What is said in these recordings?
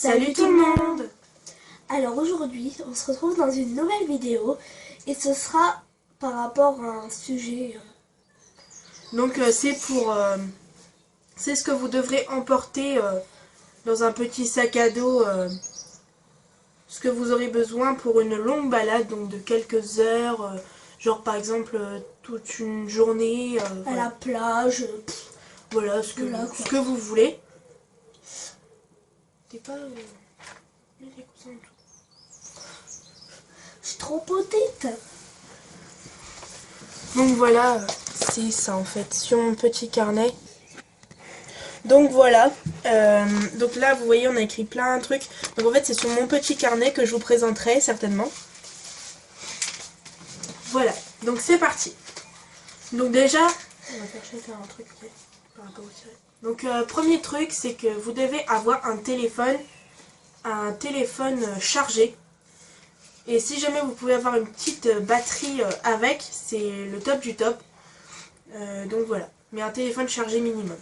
Salut tout le monde! Alors aujourd'hui, on se retrouve dans une nouvelle vidéo et ce sera par rapport à un sujet. Donc c'est ce que vous devrez emporter dans un petit sac à dos, ce que vous aurez besoin pour une longue balade, donc de quelques heures, genre par exemple toute une journée. À voilà. la plage. Voilà, ce que vous voulez. T'es pas... mets les coussins et tout. Je suis trop petite. Donc voilà, c'est ça en fait, sur mon petit carnet. Donc voilà, donc là vous voyez on a écrit plein de trucs. Donc en fait c'est sur mon petit carnet que je vous présenterai certainement. Voilà, donc c'est parti. Donc déjà, on va faire un truc par rapport au tiré. Donc premier truc c'est que vous devez avoir un téléphone chargé. Et si jamais vous pouvez avoir une petite batterie avec, c'est le top du top. Donc voilà, mais un téléphone chargé minimum.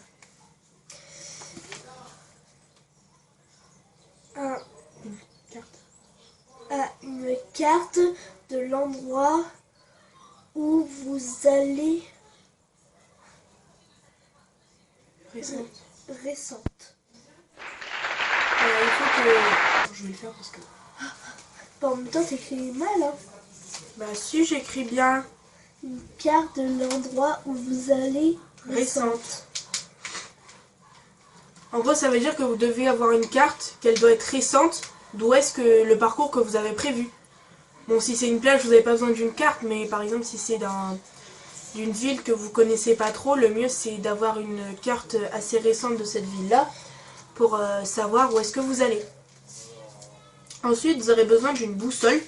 Une carte de l'endroit où vous allez. Récente. Il faut que... Je vais le faire parce que... Bon, en même temps, t'écris mal, hein. Bah si, j'écris bien. Une carte de l'endroit où vous allez. Récente. En gros, ça veut dire que vous devez avoir une carte, qu'elle doit être récente, d'où est-ce que le parcours que vous avez prévu. Bon, si c'est une plage, vous n'avez pas besoin d'une carte, mais par exemple, si c'est d'une ville que vous connaissez pas trop, le mieux c'est d'avoir une carte assez récente de cette ville-là pour savoir où est-ce que vous allez. Ensuite, vous aurez besoin d'une boussole.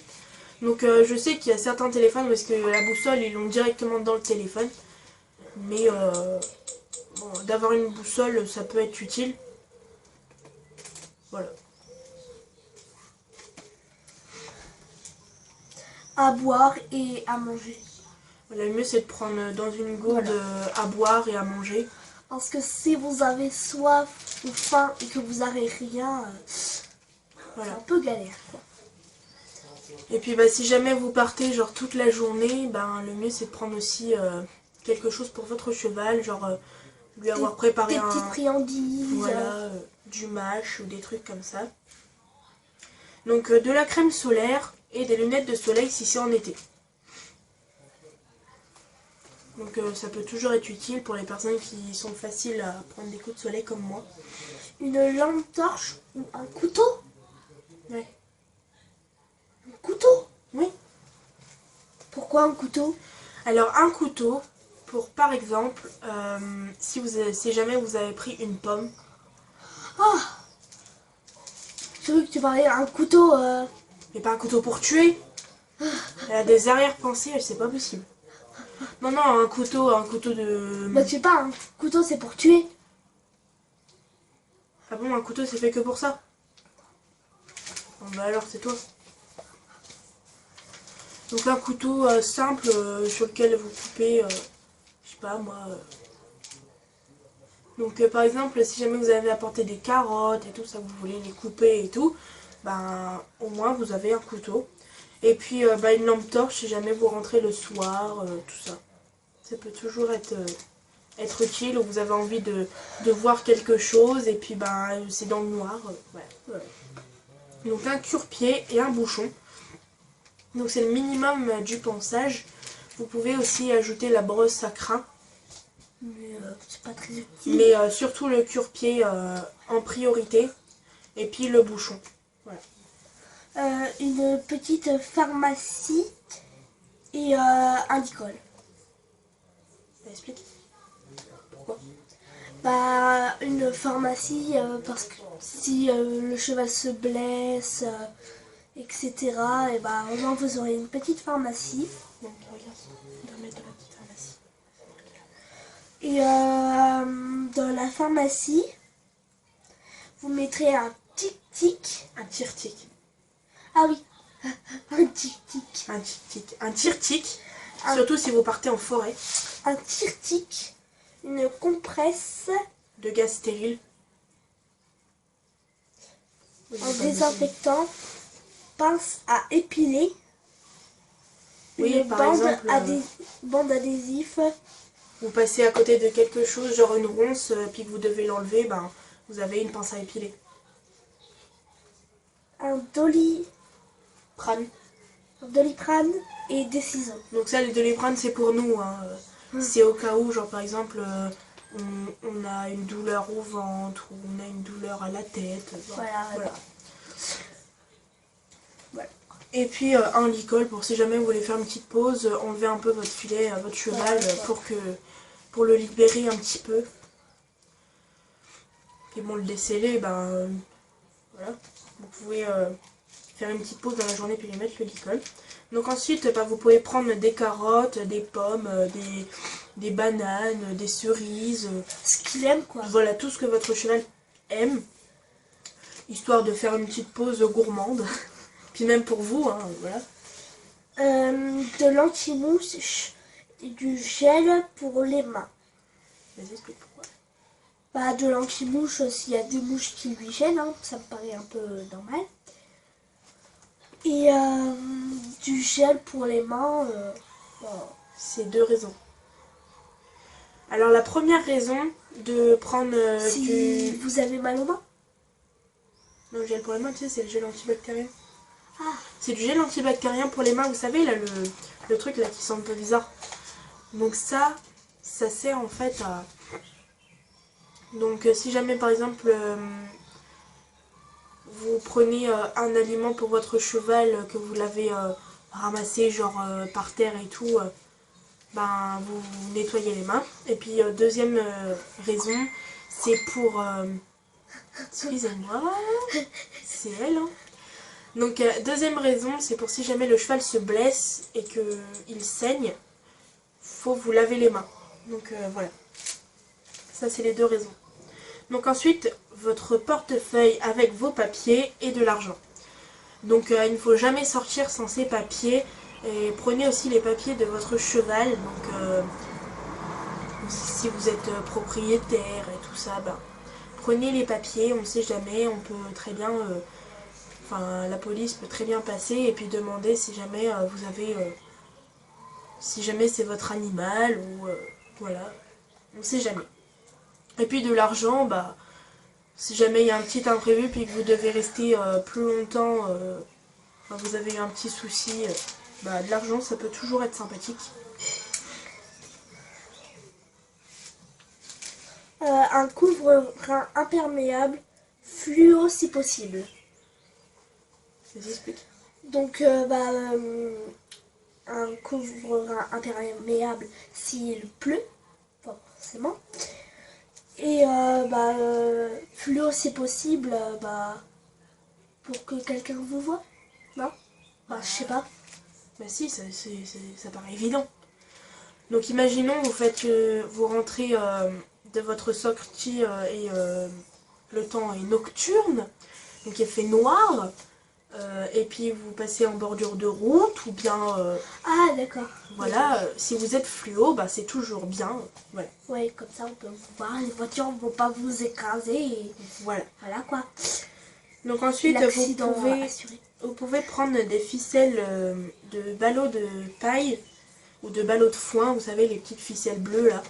Donc je sais qu'il y a certains téléphones où est-ce que la boussole, ils l'ont directement dans le téléphone. Mais bon, d'avoir une boussole, ça peut être utile. Voilà. À boire et à manger. Voilà, le mieux c'est de prendre dans une gourde à boire et à manger. Parce que si vous avez soif ou faim et que vous n'avez rien, voilà. C'est un peu galère, quoi. Et puis bah, si jamais vous partez genre toute la journée, ben, le mieux c'est de prendre aussi quelque chose pour votre cheval, genre lui avoir préparé des petites friandises. Voilà, du mâche ou des trucs comme ça. Donc de la crème solaire et des lunettes de soleil si c'est en été. Donc ça peut toujours être utile pour les personnes qui sont faciles à prendre des coups de soleil comme moi. Une lampe torche ou un couteau. Ouais. Un couteau? Oui. Pourquoi un couteau? Alors un couteau, pour par exemple, si jamais vous avez pris une pomme. Ah! J'ai cru que tu parlais d'un couteau. Mais pas un couteau pour tuer. Elle a des arrière-pensées, c'est pas possible. Non, non, un couteau de... Bah tu sais pas, un couteau c'est pour tuer. Ah bon, un couteau c'est fait que pour ça? Bon, bah alors c'est toi. Donc un couteau simple sur lequel vous coupez, je sais pas moi. Donc par exemple, si jamais vous avez apporté des carottes et tout ça, vous voulez les couper et tout, ben au moins vous avez un couteau. Et puis bah, une lampe torche si jamais vous rentrez le soir, tout ça. Ça peut toujours être utile ou vous avez envie de voir quelque chose et puis ben c'est dans le noir. Voilà. Donc un cure-pied et un bouchon. Donc c'est le minimum du ponçage. Vous pouvez aussi ajouter la brosse à crin. Mais c'est pas très utile. Mais surtout le cure-pied en priorité. Et puis le bouchon. Voilà. Une petite pharmacie et un licol. Explique. Pourquoi? Bah une pharmacie parce que si le cheval se blesse, etc. Et bah au moins vous aurez une petite pharmacie. Donc regarde, on doit mettre de la petite pharmacie. Et dans la pharmacie, vous mettrez un tic-tic. Un tire-tic. Ah oui, un tic-tic. Un tic-tic. Un tire-tic. Surtout si vous partez en forêt. Un tire-tic. Une compresse. De gaz stérile. En désinfectant, pince à épiler, Oui, une par exemple, bande adhésif, vous passez à côté de quelque chose, genre une ronce, puis que vous devez l'enlever, ben, vous avez une pince à épiler. un Prane. doliprane et des ciseaux. Donc ça, les Doliprane, c'est pour nous. Hein. C'est au cas où, genre par exemple, on a une douleur au ventre ou on a une douleur à la tête. Voilà. Et puis un licol pour si jamais vous voulez faire une petite pause, enlever un peu votre filet à votre cheval pour le libérer un petit peu. Et bon, le déceler, ben voilà. Vous pouvez faire une petite pause dans la journée puis lui mettre le licol. Donc ensuite, vous pouvez prendre des carottes, des pommes, des bananes, des cerises. Ce qu'il aime, quoi. Voilà, tout ce que votre cheval aime. Histoire de faire une petite pause gourmande. Puis même pour vous, hein, voilà. De l'anti-mouche et du gel pour les mains. Vas-y, explique pourquoi. Bah, de l'anti-mouche s'il y a des mouches qui lui gênent, hein, ça me paraît un peu normal. Et du gel pour les mains. C'est 2 raisons. Alors la première raison de prendre si vous avez mal aux mains. Non, le gel pour les mains, tu sais, c'est le gel antibactérien. Ah. C'est du gel antibactérien pour les mains, vous savez, là, le truc là qui sent un peu bizarre. Donc ça sert en fait à... Donc si jamais par exemple vous prenez un aliment pour votre cheval que vous l'avez ramassé genre par terre et tout, ben vous nettoyez les mains. Et puis deuxième raison, c'est pour... Excusez-moi, c'est elle, hein. Donc deuxième raison, c'est pour si jamais le cheval se blesse et qu'il saigne, faut vous laver les mains. Donc voilà. Ça, c'est les 2 raisons. Donc ensuite, votre portefeuille avec vos papiers et de l'argent. Donc il ne faut jamais sortir sans ces papiers. Et prenez aussi les papiers de votre cheval. Donc si vous êtes propriétaire et tout ça, ben, prenez les papiers, on ne sait jamais, on peut très bien... Enfin, la police peut très bien passer et puis demander si jamais vous avez... si jamais c'est votre animal ou... voilà, on ne sait jamais. Et puis de l'argent, bah... Si jamais il y a un petit imprévu puis que vous devez rester plus longtemps, vous avez eu un petit souci, bah, de l'argent ça peut toujours être sympathique. Un couvre-rein imperméable, fluo si possible. Vas-y, explique. Donc, un couvre-rein imperméable s'il pleut, forcément. Et fluo si possible, pour que quelqu'un vous voit. Non? Bah, je sais pas. Bah si, ça paraît évident. Donc imaginons, vous rentrez de votre sortie et le temps est nocturne, donc il fait noir, et puis vous passez en bordure de route, ou bien... ah d'accord. Voilà, si vous êtes fluo, bah, c'est toujours bien. Voilà. Oui, comme ça on peut vous voir, les voitures ne vont pas vous écraser. Et... Voilà. Voilà quoi. Donc ensuite, vous pouvez prendre des ficelles de ballots de paille ou de ballots de foin, vous savez, les petites ficelles bleues là.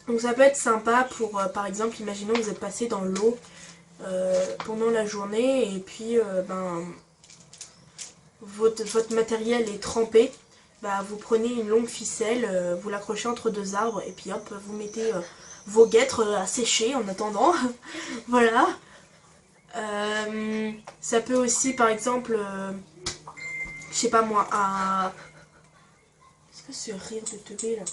Donc ça peut être sympa pour, par exemple, imaginons que vous êtes passé dans l'eau pendant la journée et puis votre matériel est trempé. Bah, vous prenez une longue ficelle, vous l'accrochez entre 2 arbres et puis hop, vous mettez vos guêtres à sécher en attendant. Voilà. Ça peut aussi, par exemple, je sais pas moi, Qu'est-ce que ce rire de teubé là?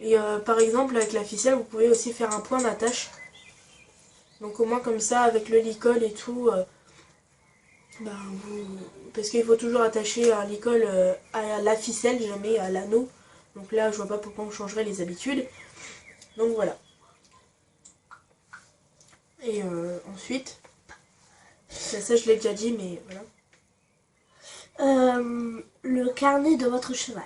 Et par exemple, avec la ficelle, vous pouvez aussi faire un point d'attache. Donc au moins comme ça, avec le licol et tout, parce qu'il faut toujours attacher un licol à la ficelle, jamais à l'anneau. Donc là, je vois pas pourquoi on changerait les habitudes. Donc voilà. Et ensuite, ça je l'ai déjà dit, mais voilà. Le carnet de votre cheval.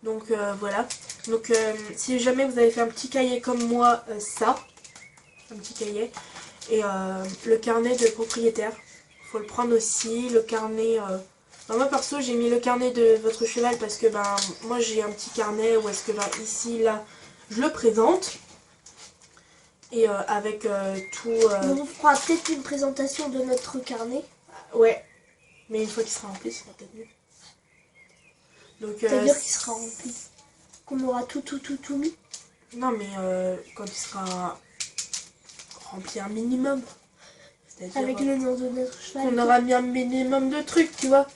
Donc voilà. Donc si jamais vous avez fait un petit cahier comme moi, ça. un petit cahier. Et le carnet de propriétaire, faut le prendre aussi. Le carnet... moi perso j'ai mis le carnet de votre cheval parce que moi j'ai un petit carnet où est-ce que ici, là, je le présente. Et avec tout... On fera peut-être une présentation de notre carnet. Ouais, mais une fois qu'il sera rempli, ce sera peut-être mieux. Donc, C'est-à-dire qu'il sera rempli. Qu'on aura tout mis. Non, mais quand il sera rempli un minimum. Avec le nom de notre cheval. On aura mis un minimum de trucs, tu vois.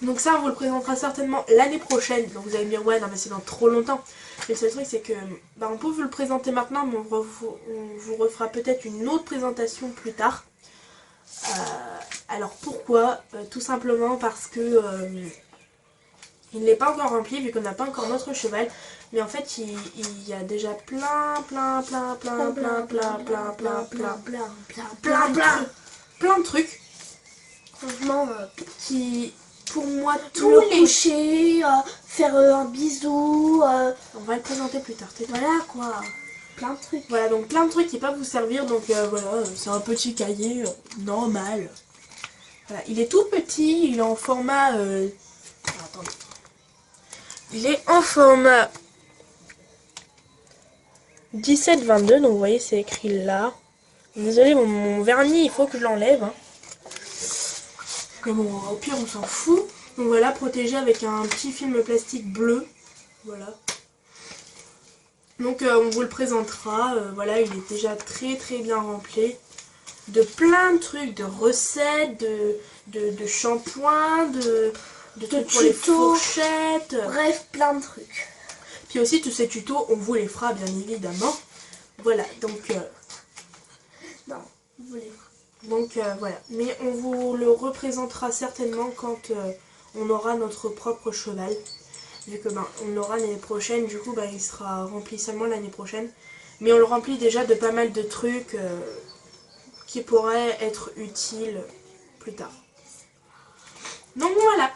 Donc ça, on vous le présentera certainement l'année prochaine. Donc vous allez me dire, ouais, non, mais c'est dans trop longtemps. Mais le seul truc, c'est que on peut vous le présenter maintenant, mais on vous refera peut-être une autre présentation plus tard. Alors pourquoi tout simplement parce que il n'est pas encore rempli, vu qu'on n'a pas encore notre cheval. Mais en fait, il y a déjà plein de trucs. Franchement, Qui, pour moi, tous le les... coucher, faire un bisou. On va le présenter plus tard. Voilà quoi. Plein de trucs. Voilà, donc plein de trucs qui peuvent vous servir. Donc voilà, c'est un petit cahier normal. Voilà, il est tout petit, il est en format... attendez. Il est en format 17-22, donc vous voyez c'est écrit là. Désolé, mon vernis, il faut que je l'enlève. Hein. Mais bon, au pire on s'en fout. Donc voilà, protégé avec un petit film plastique bleu. Voilà. Donc on vous le présentera. Voilà, il est déjà très bien rempli. De plein de trucs, de recettes, de shampoings, de trucs pour les fourchettes. Bref, plein de trucs. Puis aussi tous ces tutos, on vous les fera bien évidemment. Voilà, donc... non, vous les... Donc voilà, mais on vous le représentera certainement quand on aura notre propre cheval. Vu que on l'aura l'année prochaine, du coup il sera rempli seulement l'année prochaine. Mais on le remplit déjà de pas mal de trucs qui pourraient être utiles plus tard. Donc voilà.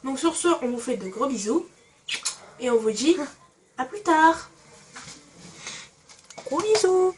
Donc sur ce, on vous fait de gros bisous. Et on vous dit à plus tard. Gros bisous.